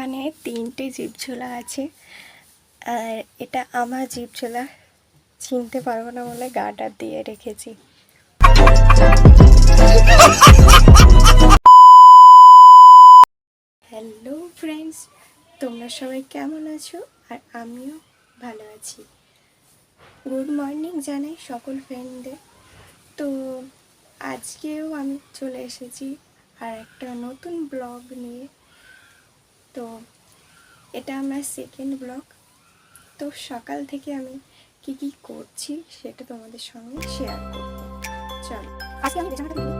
এখানে 3টে জিভঝোলা আছে, আর এটা আমার জিভঝোলা। চিনতে পারবো না বলে গাটা দিয়ে রেখেছি। হ্যালো ফ্রেন্ডস, তোমরা সবাই কেমন আছো? আর আমিও ভালো আছি। গুড মর্নিং জানাই সকল ফ্রেন্ডদের। তো আজকেও আমি চলে এসেছি আর একটা নতুন ব্লগ নিয়ে। তো এটা আমার সেকেন্ড ব্লগ। তো সকাল থেকে আমি কি কি করছি সেটা তোমাদের সঙ্গে শেয়ার করব। চলো আজকে আমি বিছানাটা তুলি।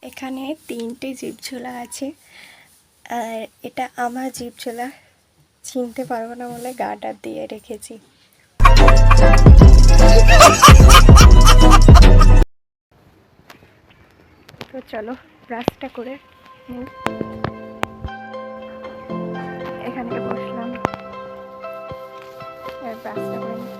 এখানে 3টে জিভঝোলা আছে, আর এটা আমার জিভঝোলা। চিনতে পারবো না বলে গাটা দিয়ে রেখেছি। তো চলো ব্রাশটা করে নিই। এখানে বসলাম, ব্রাশটা করে নিই।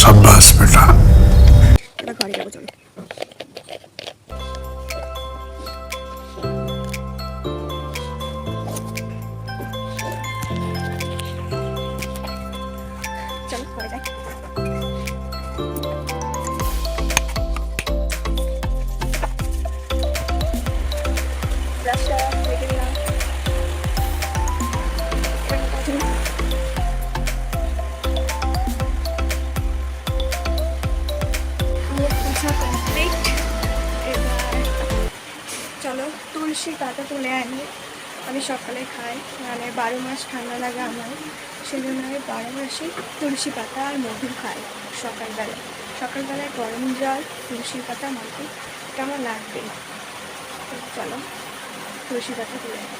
शाबाश बेटा। ঘরে যাবো, চলো। চলো ঘরে যাই। ব্রাশটা রেখে দিলাম। চলো তুলসী পাতা তুলে আনি। আমি সকালে খাই, মানে 12 মাস ঠান্ডা লাগে আমার, সেই জন্য আমি 12 মাসে তুলসী পাতা আর মধু খাই। সকালবেলায় গরম জল, তুলসী পাতা, মধু, এটা আমার লাগবে। চলো তুলসী পাতা তুলে আনি।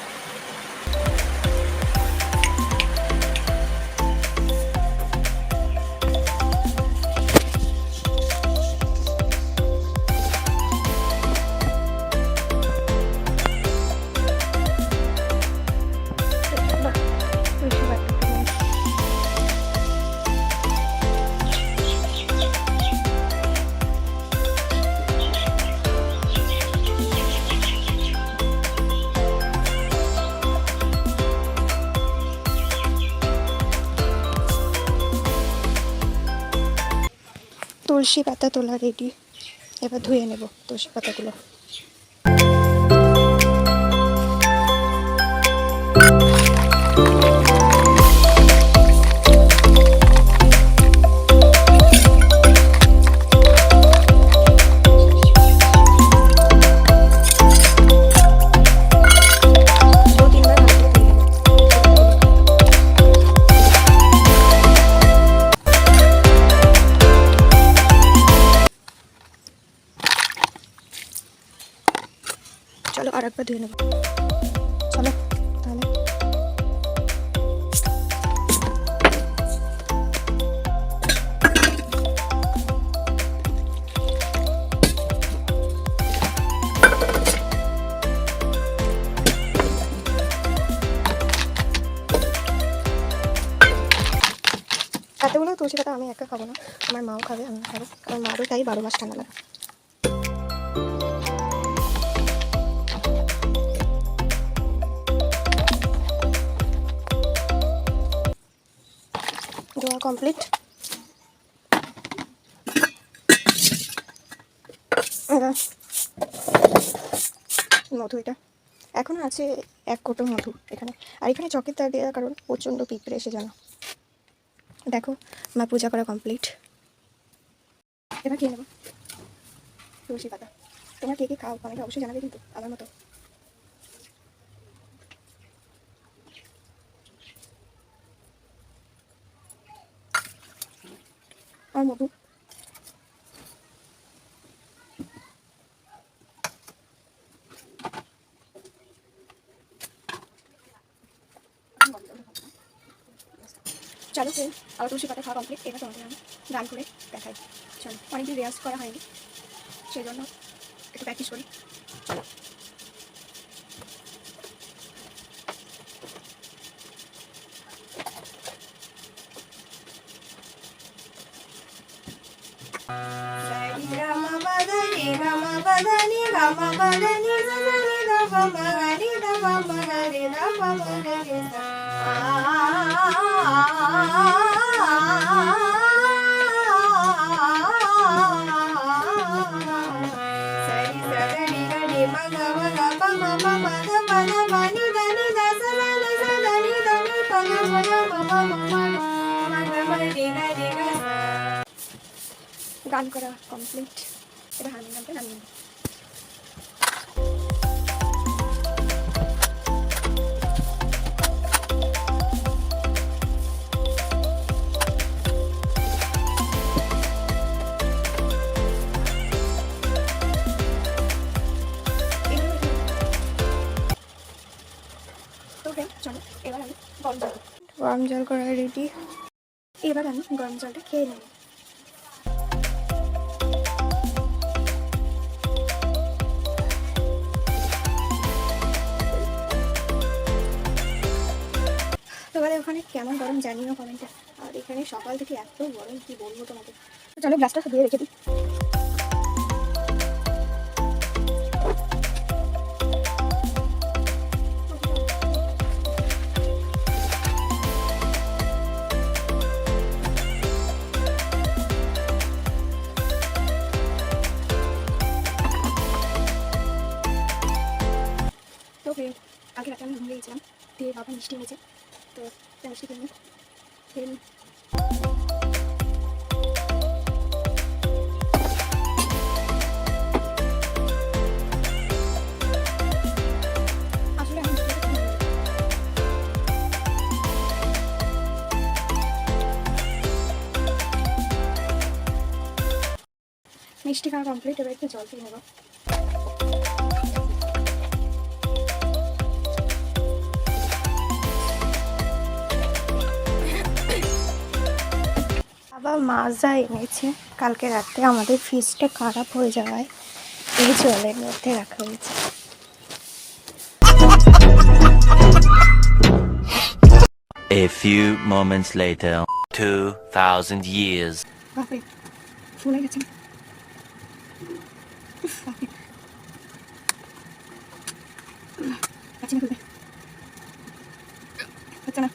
তুলসী পাতা তোলা রেডি। এবার ধুয়ে নেব তুলসী পাতাগুলো। চলো আর একবার ধুয়ে নেব। চলো তাহলে এতগুলো তুলসী পাতা আমি একা খাবো না, আমার মাও খাবে, আমি খাবো, আমার মারও তাই 12 মাস ঠান্ডা লাগে। ধোয়া কমপ্লিট। মধু এটা এখনো আছে 1 কোটো মধু এখানে। আর এখানে চকের তার দেওয়ার কারণ প্রচণ্ড পিঁপড়ে এসে জানো। দেখো আমার পূজা করা কমপ্লিট। এবার খেয়ে নেবো তুলসী পাতা। তোমরা কে কে খাও কমেন্টে অবশ্যই জানাবে কিন্তু আমার মতো। আর মধু চলো ফ্রেন্ড, আমার তুলসী পাতা খাওয়া কমপ্লিট। এবার তোমাদের আমি গান করে দেখাই। চলো, অনেকদিন রেয়াজ করা হয়নি, সেই জন্য একটু প্র্যাকটিস করি। চলো। গান করা কমপ্লিট। এবার হারমোনিয়ামটা নামিয়ে নেব। চলো এবার আমি গরম জল করা রেডি। এবার আমি গরম জলটা খেয়ে নেব। তোমাদের ওখানে কেমন গরম জানিও কমেন্টে। আর এখানে সকাল থেকে এত গরম কি বলবো তোমাদের। চলো গ্লাসটা ধুয়ে রেখে দিই। কালকে রাতে আমি ঘুমিয়ে গেছিলাম, দিয়ে বাবা মিষ্টি হয়েছে, তো মিষ্টি কিনে খেয়ে নিই। আসলে আমি মিষ্টি খাওয়া কমপ্লিট। এবার একটু জল খেয়ে নেব। বাবা মাজা এনেছে, কালকে রাতে আমাদের ফ্রিজটা খারাপ হয়ে যাওয়ায় এই জলের মধ্যে রাখা হয়েছে। A few moments later, 2000 years. বাপরে ফুলে গেছে। আচ্ছা না আচ্ছা না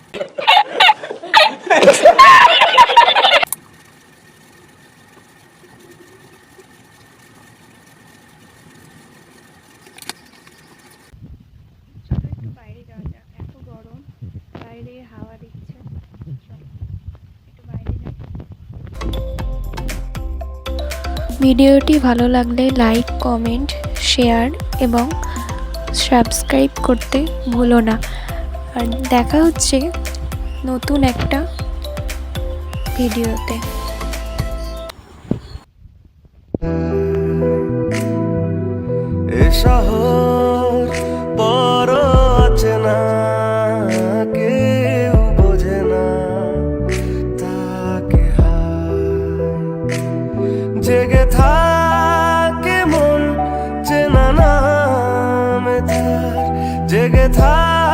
ভিডিওটি ভালো লাগলে লাইক, কমেন্ট, শেয়ার এবং সাবস্ক্রাইব করতে ভুলো না। আর দেখা হচ্ছে নতুন একটা ভিডিওতে। এ শহর বড় অচেনা, কেউ বোঝে না তাকে হায়। জেগে থাকে মন চেনা নামে তার, জেগে থাকে